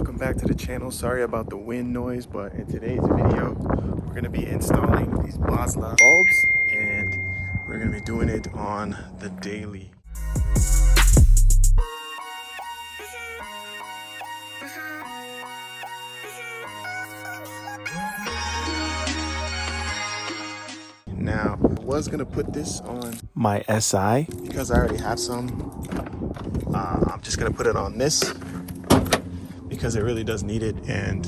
welcome back to the channel. Sorry about the wind noise, but in today's video we're going to be installing these Boslla bulbs and we're going to be doing it on the daily. Now I was going to put this on my SI because I already have some. I'm just going to put it on this because it really does need it. And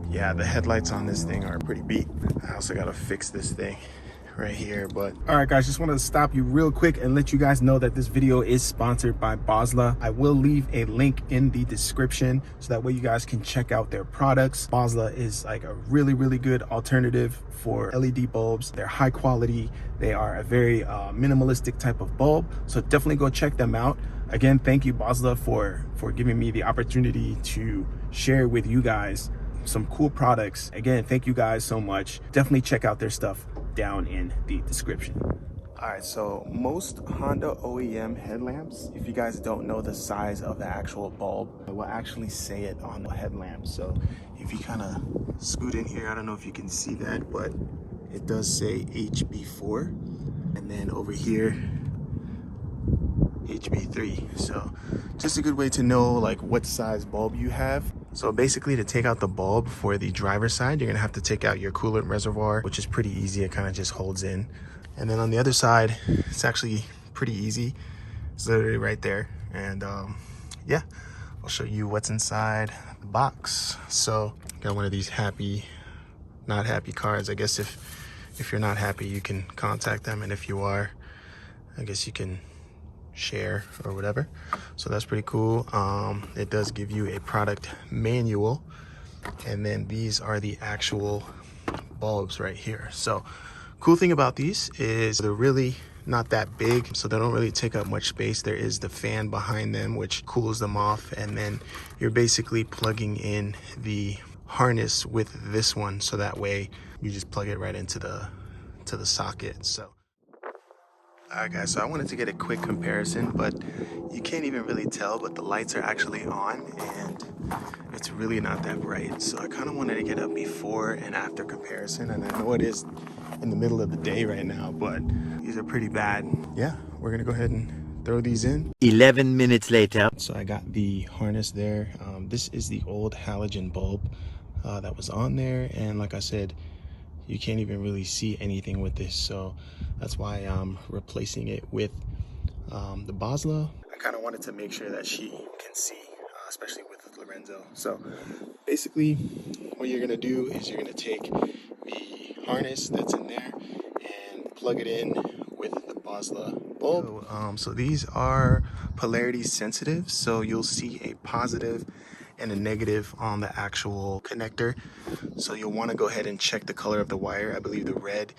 yeah, the headlights on this thing are pretty beat. I also got to fix this thing right here. But all right guys, just wanted to stop you real quick and let you guys know that this video is sponsored by Boslla. I will leave a link in the description so that way you guys can check out their products. Boslla is like a really good alternative for LED bulbs. They're high quality. They are a very minimalistic type of bulb, so definitely go check them out. Again, thank you Boslla for giving me the opportunity to share with you guys some cool products. Again, thank you guys so much. Definitely check out their stuff down in the description. All right, so most Honda OEM headlamps, if you guys don't know the size of the actual bulb, it will actually say it on the headlamp. So if you kind of scoot in here, I don't know if you can see that, but it does say HB4, and then over here HB3. So just a good way to know like what size bulb you have. So basically, to take out the bulb for the driver's side, you're gonna have to take out your coolant reservoir, which is pretty easy. It kind of just holds in. And then on the other side, it's actually pretty easy. It's literally right there. And yeah, I'll show you what's inside the box. So got one of these happy, not happy cards. I guess if you're not happy, you can contact them. And if you are, I guess you can share or whatever. So that's pretty cool. It does give you a product manual, and then these are the actual bulbs right here. So cool thing about these is they're really not that big, so they don't really take up much space. There is the fan behind them which cools them off, and then you're basically plugging in the harness with this one, so that way you just plug it right into the socket. So alright guys, so I wanted to get a quick comparison, but you can't even really tell, but the lights are actually on and it's really not that bright. So I kind of wanted to get a before and after comparison, and I know it is in the middle of the day right now, but these are pretty bad. Yeah, we're gonna go ahead and throw these in. 11 minutes later. So I got the harness there. This is the old halogen bulb that was on there, and like I said, you can't even really see anything with this, so that's why I'm replacing it with the Boslla. I kind of wanted to make sure that she can see, especially with Lorenzo. So basically what you're gonna do is you're gonna take the harness that's in there and plug it in with the Boslla bulb. So these are polarity sensitive, so you'll see a positive and a negative on the actual connector. So you'll want to go ahead and check the color of the wire. I believe the red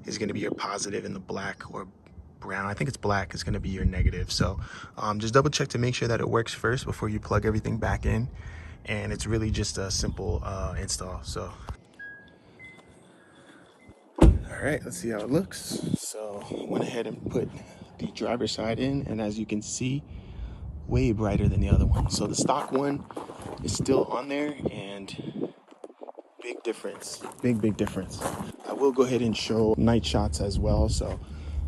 is going to be your positive and the black or brown, I think it's black, is going to be your negative. So just double check to make sure that it works first before you plug everything back in. And it's really just a simple install. So all right, let's see how it looks. So went ahead and put the driver's side in, and as you can see, way brighter than the other one. So the stock one is still on there, and big difference, big difference. I will go ahead and show night shots as well, so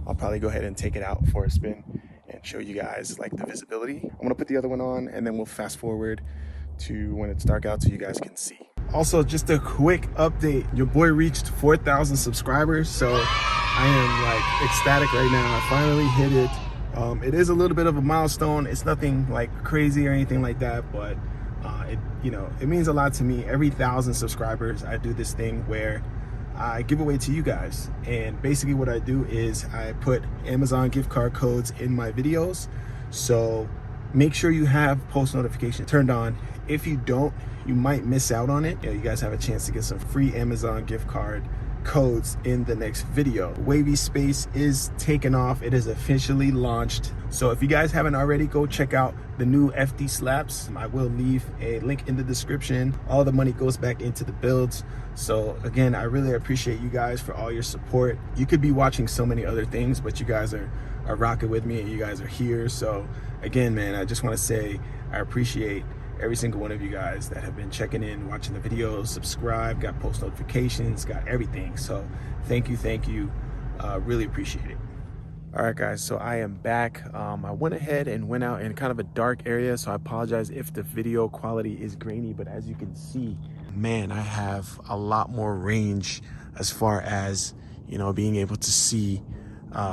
I'll probably go ahead and take it out for a spin and show you guys like the visibility. I'm gonna put the other one on, and then we'll fast forward to when it's dark out so you guys can see. Also, just a quick update, your boy reached 4,000 subscribers, so I am like ecstatic right now. I finally hit it. It is a little bit of a milestone. It's nothing like crazy or anything like that, but it means a lot to me. Every 1,000 subscribers, I do this thing where I give away to you guys. And basically what I do is I put Amazon gift card codes in my videos. So make sure you have post notification turned on. If you don't, you might miss out on it. You guys have a chance to get some free Amazon gift card codes in the next video. Wavy Space is taken off. It is officially launched. So if you guys haven't already, go check out the new FD slaps. I will leave a link in the description. All the money goes back into the builds. So again, I really appreciate you guys for all your support. You could be watching so many other things, but you guys are rocking with me and you guys are here. So again, man, I just want to say I appreciate every single one of you guys that have been checking in, watching the videos, subscribe, got post notifications, got everything. So thank you. Really appreciate it. All right, guys, so I am back. I went ahead and went out in kind of a dark area, so I apologize if the video quality is grainy, but as you can see, man, I have a lot more range as far as, you know, being able to see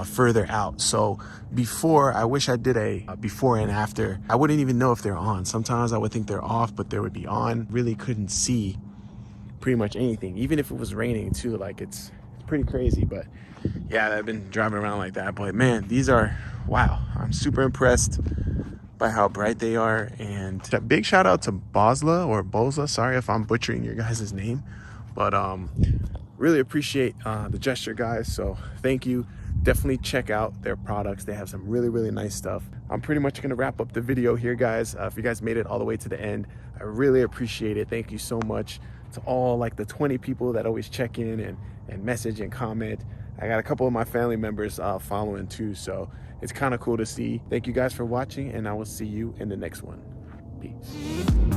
further out. So before, I wish I did a before and after. I wouldn't even know if they're on. Sometimes I would think they're off, but they would be on. Really couldn't see pretty much anything, even if it was raining too. Like, it's pretty crazy. But yeah, I've been driving around like that. But man, these are, wow, I'm super impressed by how bright they are. And a big shout out to Boslla or Boslla, sorry if I'm butchering your guys' name, but really appreciate the gesture, guys. So thank you. Definitely check out their products. They have some really nice stuff. I'm pretty much gonna wrap up the video here, guys. If you guys made it all the way to the end, I really appreciate it. Thank you so much to all like the 20 people that always check in and message and comment. I got a couple of my family members following too, so it's kind of cool to see. Thank you guys for watching, and I will see you in the next one. Peace.